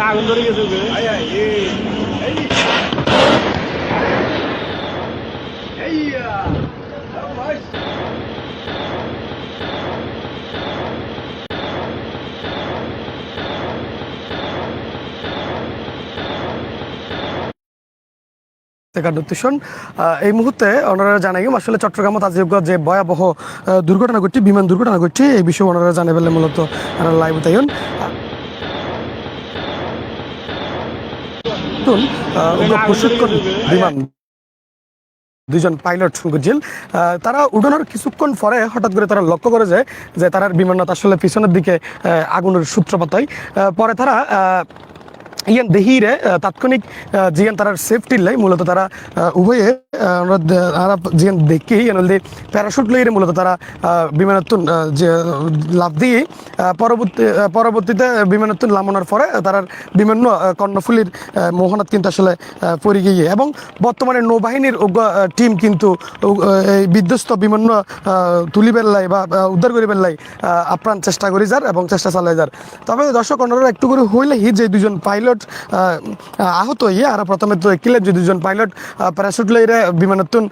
আগুন ধরে গেছে দূষণ এই মুহূর্তে ওনারা জানাই আসলে চট্টগ্রাম তাজিবগঞ্জ যে ভয়াবহ দুর্ঘটনা ঘটছে বিমান দুর্ঘটনা ঘটছে এই বিষয়ে ওনারা জানাই বললে মূলত লাইভ তাইন প্রশিক্ষণ বিমান দুইজন পাইলট গুজিল তারা উড়ানোর কিছুক্ষণ পরে হঠাৎ করে তারা লক্ষ্য করে যে তার বিমানত আসলে পিছনের দিকে আগুনের সূত্রপাত হয় পরে তারা ইয়ান দেহিরে তাৎক্ষণিক জিয়ান তারা সেফটি লাই মূলত তারা উভয়ে জিয়ান দেখি ইয়ানলদি প্যারাশুট লইরে মূলত তারা বিমানতুন যে লাভ দিয়ে পরবর্তীতে বিমানতুন লামানোর পরে তারা বিভিন্ন কর্ণফুলির মোহনাত কিন্তু আসলে পড়ে গিয়ে এবং বর্তমানে নৌবাহিনীর টিম কিন্তু এই বিধ্বস্ত বিমান তুলিবের লাই বা উদ্ধার করিবের লাই আপ্রাণ চেষ্টা করি যার এবং চেষ্টা চালাই যার তবে দর্শক অন্যরা একটু করে হইলেই যে দুজন পাইলট আহত হইয়া আর প্রথমে তো কিলে যে দুজন পাইলট প্যারাশুট লইরে বিমানতুন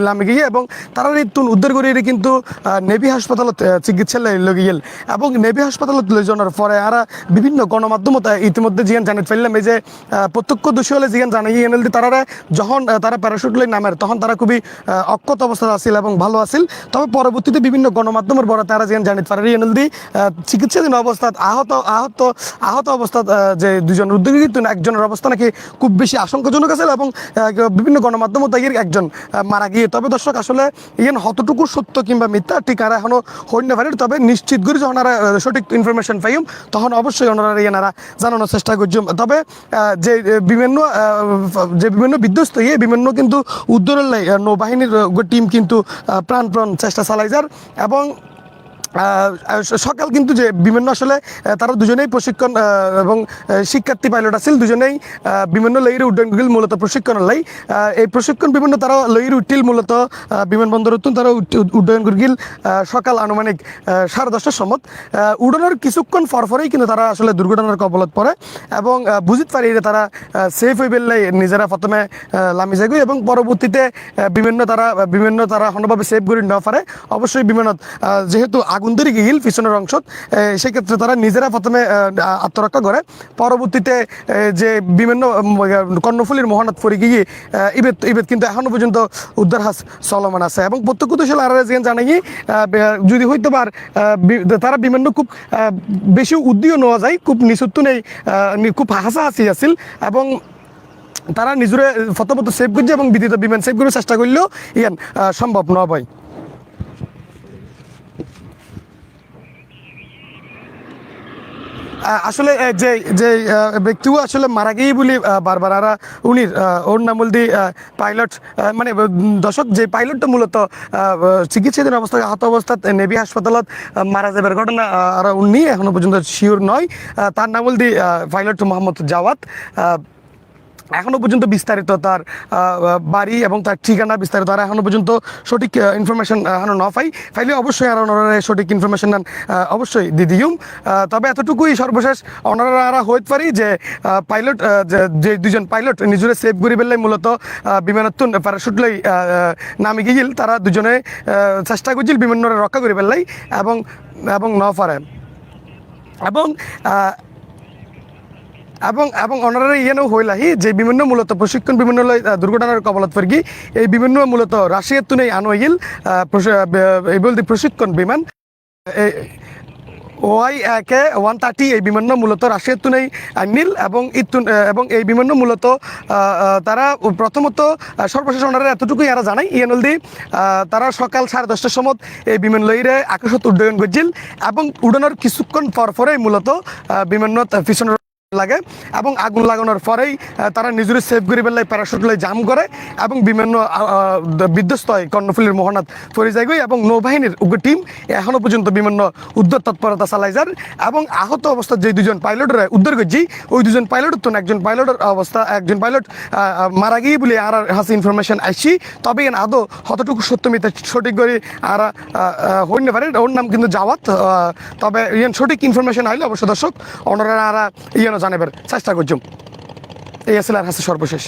লামি গিয়ে এবং তারা তুন উদ্ধার করিয়ে কিন্তু নেভি হাসপাতালত চিকিৎসা লই গেল এবং নেভি হাসপাতালত লই যাওয়ার পরে আর বিভিন্ন গণমাধ্যমত ইতিমধ্যে জিয়ান জানিয়ে ফেললাম এই যে প্রত্যক্ষদর্শী হলে জিয়ান জানাই এনএলডি তারা যখন তারা প্যারাশুট লই নামের তখন তারা খুবই অক্ষত অবস্থা আছিল এবং ভালো আছিল তবে পরবর্তীতে বিভিন্ন গণমাধ্যমের বড় তারা জিয়ান জানিয়ে পারে এনএলডি চিকিৎসাধীন অবস্থায় আহত অবস্থায় যে দুজন উদ্যোগী একজনের অবস্থা নাকি খুব বেশি আশঙ্কাজনক আছে এবং বিভিন্ন গণমাধ্যম একজন মারা গিয়ে তবে দর্শক আসলে ইয়ান কতটুকু সত্য কিংবা মিথ্যা ঠিক আর এখনো হইতে পারে তবে নিশ্চিত করে যখন ওরা সঠিক ইনফরমেশন পাইম তখন অবশ্যই ওনারা ইয়ানারা জানানোর চেষ্টা করছি তবে যে বিভিন্ন বিধ্বস্ত বিভিন্ন কিন্তু উদ্ধারের নৌবাহিনীর টিম কিন্তু প্রাণ চেষ্টা চালাই যার এবং সকাল কিন্তু যে বিভিন্ন আসলে তারা দুজনেই প্রশিক্ষণ এবং শিক্ষার্থী পাইলট আছিল দুজনেই বিভিন্ন লইরে উড্ডয়ন মূলত প্রশিক্ষণ লাই এই প্রশিক্ষণ বিভিন্ন তারা লইরে উঠিল মূলত বিমানবন্দর তারা উড্ডয়ন করিল সকাল আনুমানিক 10:30টার সময় উড়ানোর কিছুক্ষণ পরপরেই কিন্তু তারা আসলে দুর্ঘটনার কবলত পড়ে এবং বুঝিতে পারি যে তারা সেফ হয়ে বেললাই নিজেরা প্রথমে লামি যাগই এবং পরবর্তীতে বিভিন্ন তারা কোনোভাবে সেফ করে না পারে অবশ্যই বিমানত যেহেতু আগুন ধরে গিল পিছনের অংশ সেক্ষেত্রে তারা নিজেরা প্রথমে আত্মরক্ষা করে পরবর্তীতে যে বিভিন্ন কর্ণফুলির মোহনাত পড়ে গিয়ে ইবেদ কিন্তু এখনো পর্যন্ত উদ্ধার হাস চলমান আছে এবং প্রত্যক্ষদর্শী আর জানাই যদি হইতে পার তারা বিভিন্ন খুব বেশি উদ্দীয় নেওয়া যায় খুব নিচুত্ব নেই খুব হাসাহাসি আছিল এবং তারা নিজেরা ফটোমতো সেভ করছে এবং বিদ্যুৎ বিমান সেভ করার চেষ্টা করলেও ইয়ান সম্ভব নয় ভাই আসলে যে যে ব্যক্তিও আসলে মারা গিয়ে বলে বারবার আর উনির ওর নাম বলতে পাইলট মানে দর্শক যে পাইলটটা মূলত চিকিৎসাধীন অবস্থায় আহত অবস্থায় নেভি হাসপাতালত মারা যাবার ঘটনা আর উনি এখনো পর্যন্ত শিওর নয় তার নাম বলতে পাইলট মোহাম্মদ জাওয়াত এখনো পর্যন্ত বিস্তারিত তার বাড়ি এবং তার ঠিকানা বিস্তারিত আর এখনো পর্যন্ত সঠিক ইনফরমেশন এখনো না ফাইলে অবশ্যই আর ওনারা সঠিক ইনফরমেশন অবশ্যই দিদিম তবে এতটুকুই সর্বশেষ ওনারা হইতে পারি যে পাইলট যে দুজন পাইলট নিজেরা সেফ করি বেললাই মূলত বিমানতুন প্যারাশুট লাই নামি গিয়েছিল তারা দুজনে চেষ্টা করছিল বিমানরে রক্ষা করি বেললাই এবং ন পারে এবং এবং এবং ওনারা ইয়েও হইলাহি যে বিভিন্ন মূলত প্রশিক্ষণ বিভিন্ন দুর্ঘটনার কবলত পড়ি এই বিভিন্ন মূলত রাশিয়ার তুনেই আনো হইল এই বলতে প্রশিক্ষণ বিমান OI-130 এই বিমান মূলত রাশিয়ার তুনেই আনিল এবং এই বিমান মূলত তারা প্রথমত সর্বশেষ ওনারা এতটুকুই এরা জানাই ইয়েনলদি তারা সকাল 10:30টার সময় এই বিমান লইরে আকাশত উড্ডয়ন করছিল এবং উড়ানোর কিছুক্ষণ পরপরেই মূলত বিমানত পিছনের লাগে এবং আগুন লাগানোর পরেই তারা নিজের সেফ গরিবের লাই প্যারাশুট লাই জাম করে এবং বিভিন্ন বিধ্বস্ত হয় কর্ণফুলীর মোহনাথ ফরিজাইগই এবং নৌবাহিনীর উগ্র টিম এখনও পর্যন্ত বিভিন্ন উদ্ধার তৎপরতা চালাই যার এবং আহত অবস্থায় যে দুজন পাইলটের উদ্ধার করছি ওই দুজন পাইলটের তো একজন পাইলটের অবস্থা একজন পাইলট মারা গিয়ে বলে আর হাসি ইনফরমেশন আসছি তবে এন আদৌ কতটুকু সত্য মিথ্যা সঠিক করে আর হইতে পারে ওর নাম কিন্তু জাওয়াত তবে ইয়ান সঠিক ইনফরমেশন আইলে অবশ্য দর্শক ওনারা আর ইয়ানো জানাবার চেষ্টা করছুম এই আসলে আর হাসি সর্বশেষ